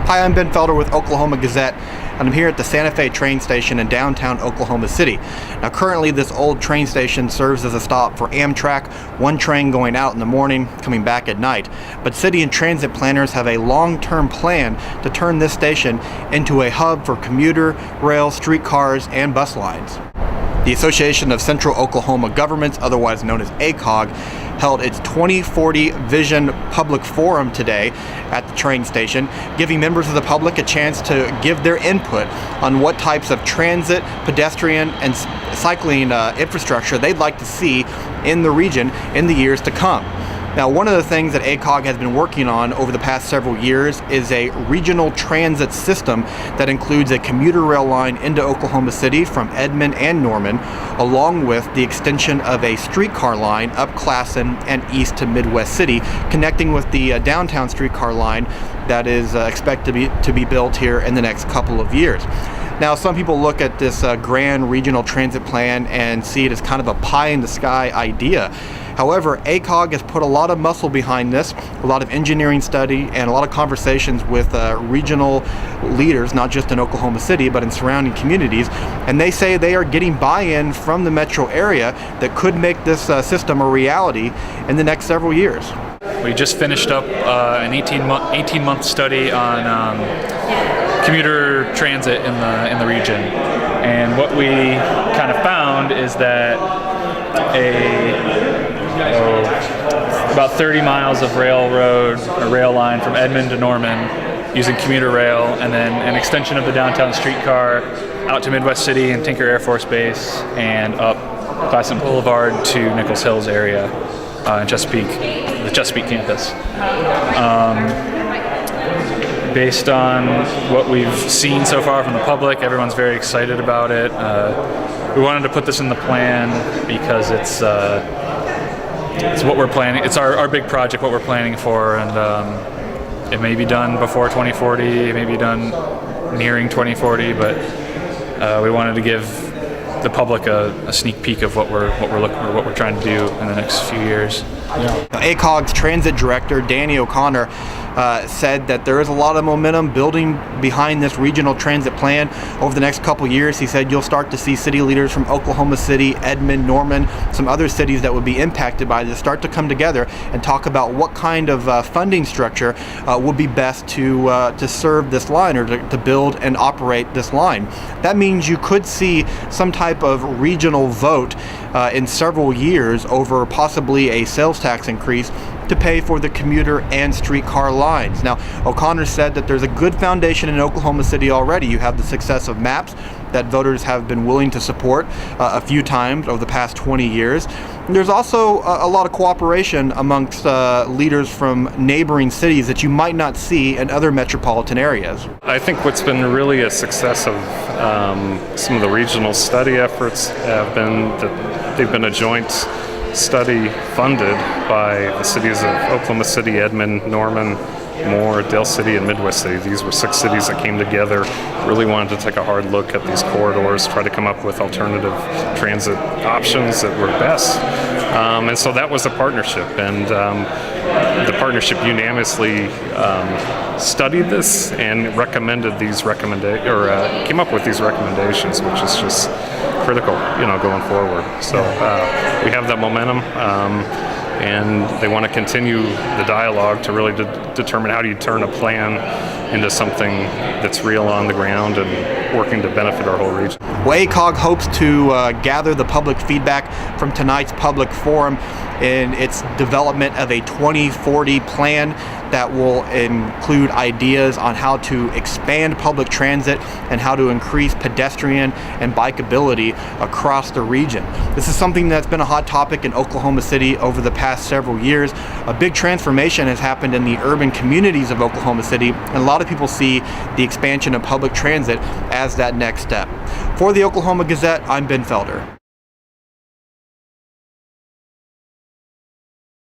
Hi, I'm Ben Felder with Oklahoma Gazette, and I'm here at the Santa Fe train station in downtown Oklahoma City. Now currently this old train station serves as a stop for Amtrak, one train going out in the morning, coming back at night. But city and transit planners have a long-term plan to turn this station into a hub for commuter, rail, streetcars, and bus lines. The Association of Central Oklahoma Governments, otherwise known as ACOG, held its 2040 Vision Public Forum today at the train station, giving members of the public a chance to give their input on what types of transit, pedestrian, and cycling infrastructure they'd like to see in the region in the years to come. Now, one of the things that ACOG has been working on over the past several years is a regional transit system that includes a commuter rail line into Oklahoma City from Edmond and Norman, along with the extension of a streetcar line up Classen and east to Midwest City, connecting with the downtown streetcar line that is expected to be built here in the next couple of years. Now, some people look at this grand regional transit plan and see it as kind of a pie-in-the-sky idea. However, ACOG has put a lot of muscle behind this, a lot of engineering study, and a lot of conversations with regional leaders, not just in Oklahoma City, but in surrounding communities. And they say they are getting buy-in from the metro area that could make this system a reality in the next several years. We just finished up an 18-month study on commuter transit in the region, and what we kind of found is that about 30 miles of railroad or rail line from Edmond to Norman using commuter rail, and then an extension of the downtown streetcar out to Midwest City and Tinker Air Force Base and up Classen Boulevard to Nichols Hills area in Chesapeake, the Chesapeake campus. Based on what we've seen so far from the public, everyone's very excited about it. We wanted to put this in the plan because it's what we're planning. It's our big project, what we're planning for, and it may be done before 2040, it may be done nearing 2040, but we wanted to give the public a sneak peek of what we're trying to do in the next few years. Yeah. ACOG's transit director, Danny O'Connor, said that there is a lot of momentum building behind this regional transit plan over the next couple years. He said you'll start to see city leaders from Oklahoma City, Edmond, Norman, some other cities that would be impacted by this start to come together and talk about what kind of funding structure would be best to serve this line, or to build and operate this line. That means you could see some type of regional vote in several years over possibly a sales tax increase to pay for the commuter and streetcar lines. Now, O'Connor said that there's a good foundation in Oklahoma City already. You have the success of MAPS that voters have been willing to support a few times over the past 20 years. There's also a lot of cooperation amongst leaders from neighboring cities that you might not see in other metropolitan areas. I think what's been really a success of some of the regional study efforts have been that they've been a joint study funded by the cities of Oklahoma City, Edmond, Norman, Moore, Dale City, and Midwest City. These were 6 cities that came together, really wanted to take a hard look at these corridors, try to come up with alternative transit options that were best. And so that was a partnership, and the partnership unanimously studied this and recommended these came up with these recommendations, which is just critical, going forward. So we have that momentum, and they want to continue the dialogue to really determine how do you turn a plan into something that's real on the ground and working to benefit our whole region. Well, ACOG hopes to gather the public feedback from tonight's public forum in its development of a 2040 plan that will include ideas on how to expand public transit and how to increase pedestrian and bikeability across the region. This is something that's been a hot topic in Oklahoma City over the past several years. A big transformation has happened in the urban communities of Oklahoma City, and a lot of people see the expansion of public transit as that next step. For the Oklahoma Gazette, I'm Ben Felder.